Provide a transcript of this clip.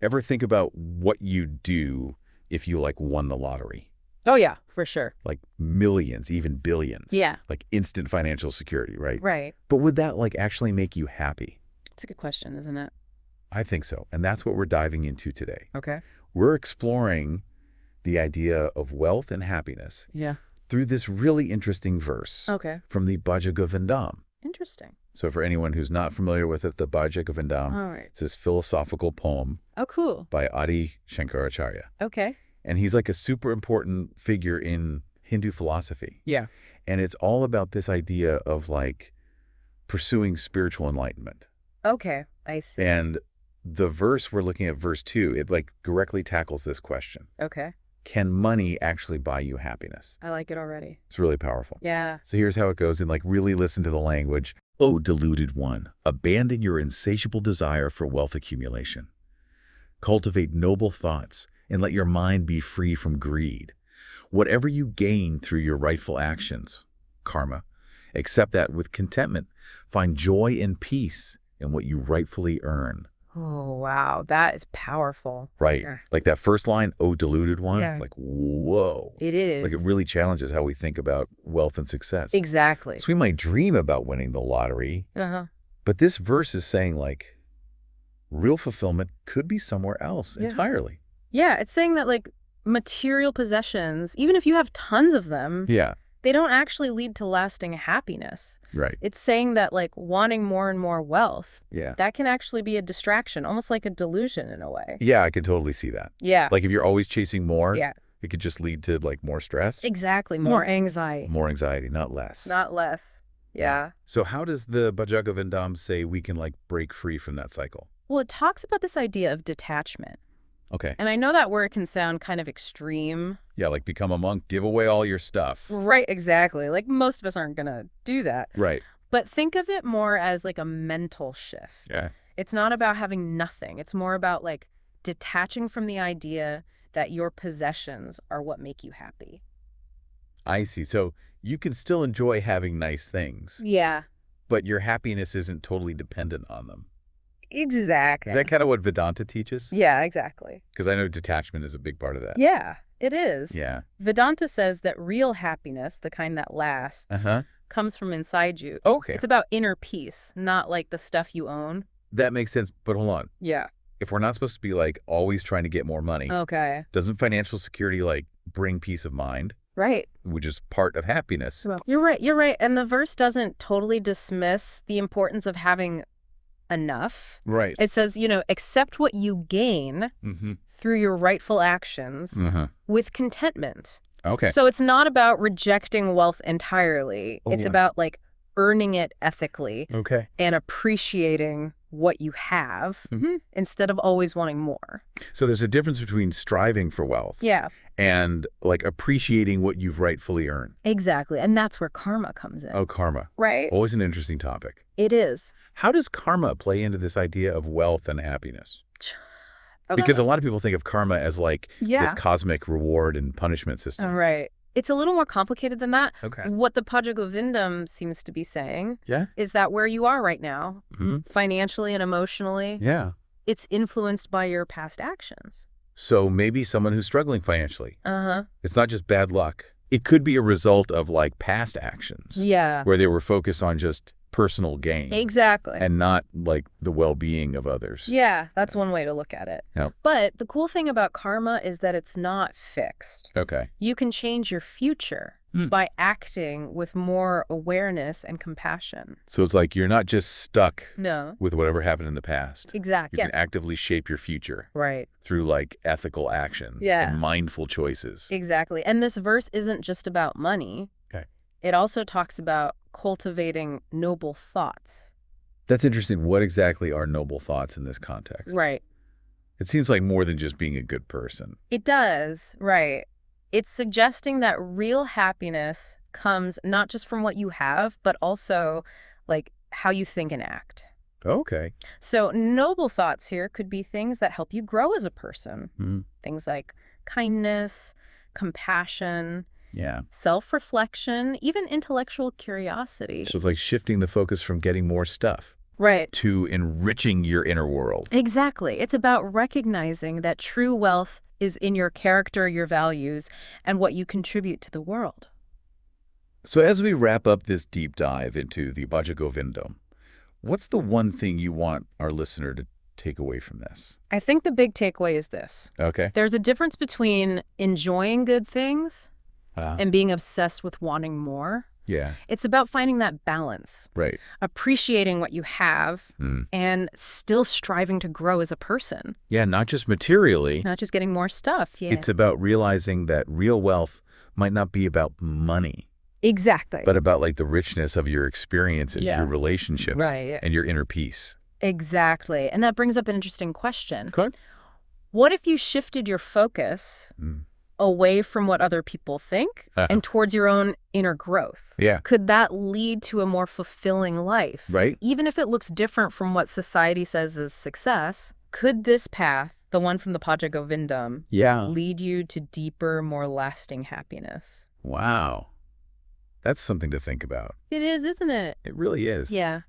Ever think about what you'd do if you like won the lottery? Oh, yeah, for sure. Like millions, even billions. Yeah. Like instant financial security, right? Right. But would that like actually make you happy? It's a good question, isn't it? I think so. And that's what we're diving into today. Okay. We're exploring the idea of wealth and happiness Yeah. through this really interesting verse Okay. from the Bhaja Govindam. Interesting. So for anyone who's not familiar with it, the Bhaja Govindam All right. is this philosophical poem Oh, cool. by Adi Shankaracharya. Okay. And he's like a super important figure in Hindu philosophy. Yeah. And it's all about this idea of like pursuing spiritual enlightenment. Okay. I see. And the verse we're looking at, verse 2, it like directly tackles this question. Okay. Can money actually buy you happiness? I like it already. It's really powerful. Yeah. So here's how it goes, and like really listen to the language. O deluded one, abandon your insatiable desire for wealth accumulation. Cultivate noble thoughts and let your mind be free from greed. Whatever you gain through your rightful actions, karma, accept that with contentment. Find joy and peace in what you rightfully earn. Oh, wow. That is powerful. Right. Yeah. Like that first line, oh deluded one, Yeah. it's like, whoa. It is. Like it really challenges how we think about wealth and success. Exactly. So we might dream about winning the lottery, Uh-huh. but this verse is saying like real fulfillment could be somewhere else Yeah. entirely. Yeah. It's saying that like material possessions, even if you have tons of them, Yeah, they don't actually lead to lasting happiness. right. It's saying that like wanting more and more wealth, Yeah. that can actually be a distraction, almost like a delusion in a way. Yeah, I could totally see that. Yeah. Like if you're always chasing more, Yeah. it could just lead to like more stress, Exactly. More anxiety, more anxiety, not less. not less. Yeah. So how does the Bhaja Govindam say we can like break free from that cycle? Well, it talks about this idea of detachment. Okay. And I know that word can sound kind of extreme. Yeah, like become a monk, give away all your stuff. Right, exactly. Like most of us aren't going to do that. Right. But think of it more as like a mental shift. Yeah. It's not about having nothing. It's more about like detaching from the idea that your possessions are what make you happy. I see. So you can still enjoy having nice things, Yeah, but your happiness isn't totally dependent on them. exactly. Is that kind of what Vedanta teaches? Yeah, exactly. Because I know detachment is a big part of that. Yeah, it is. Yeah. Vedanta says that real happiness, the kind that lasts, Uh-huh. comes from inside you. Okay. It's about inner peace, not like the stuff you own. That makes sense. But hold on. Yeah. If we're not supposed to be like always trying to get more money, Okay. doesn't financial security like bring peace of mind, Right. which is part of happiness? Well, you're right. You're right. And the verse doesn't totally dismiss the importance of having enough. Right. It says, accept what you gain Mm-hmm. through your rightful actions Uh-huh. with contentment. Okay. So it's not about rejecting wealth entirely. Oh, It's yeah. about like earning it ethically Okay. and appreciating what you have Mm-hmm. instead of always wanting more. So there's a difference between striving for wealth Yeah, and like appreciating what you've rightfully earned. exactly. And that's where karma comes in. Oh, karma. Right? Always an interesting topic. It is. How does karma play into this idea of wealth and happiness? Okay. Because a lot of people think of karma as like Yeah. this cosmic reward and punishment system. Right. It's a little more complicated than that. Okay. What the Bhaja Govindam seems to be saying Yeah. is that where you are right now, Mm-hmm. financially and emotionally, Yeah. it's influenced by your past actions. So maybe someone who's struggling financially, Uh-huh. it's not just bad luck. It could be a result of like past actions Yeah. where they were focused on just personal gain Exactly. and not like the well-being of others. Yeah, that's one way to look at it. Yep. But the cool thing about karma is that it's not fixed. Okay. You can change your future by acting with more awareness and compassion. So it's like you're not just stuck No. with whatever happened in the past. Exactly. You can actively shape your future Right. through like ethical actions Yeah. and mindful choices. Exactly. And this verse isn't just about money. Okay. It also talks about cultivating noble thoughts. That's interesting. What exactly are noble thoughts in this context? Right. It seems like more than just being a good person. It does. Right. It's suggesting that real happiness comes not just from what you have, but also like how you think and act. Okay. So noble thoughts here could be things that help you grow as a person. Mhm. Things like kindness, compassion, Yeah. self-reflection, even intellectual curiosity. So it's like shifting the focus from getting more stuff Right. to enriching your inner world. Exactly. It's about recognizing that true wealth is in your character, your values, and what you contribute to the world. So as we wrap up this deep dive into the Bhaja Govindam, what's the one thing you want our listener to take away from this? I think the big takeaway is this. Okay. There's a difference between enjoying good things and being obsessed with wanting more. Yeah. It's about finding that balance, Right. appreciating what you have, and still striving to grow as a person, Yeah, not just materially. not just getting more stuff. Yeah. It's about realizing that real wealth might not be about money, Exactly. but about like the richness of your experiences, Yeah. your relationships, Right. and your inner peace. Exactly. And that brings up an interesting question. Okay. What if you shifted your focus away from what other people think and towards your own inner growth? Yeah. Could that lead to a more fulfilling life? Right. Even if it looks different from what society says is success, could this path, the one from the Bhaja Govindam, Yeah. lead you to deeper, more lasting happiness? Wow. That's something to think about. It is, isn't it? It really is. Yeah.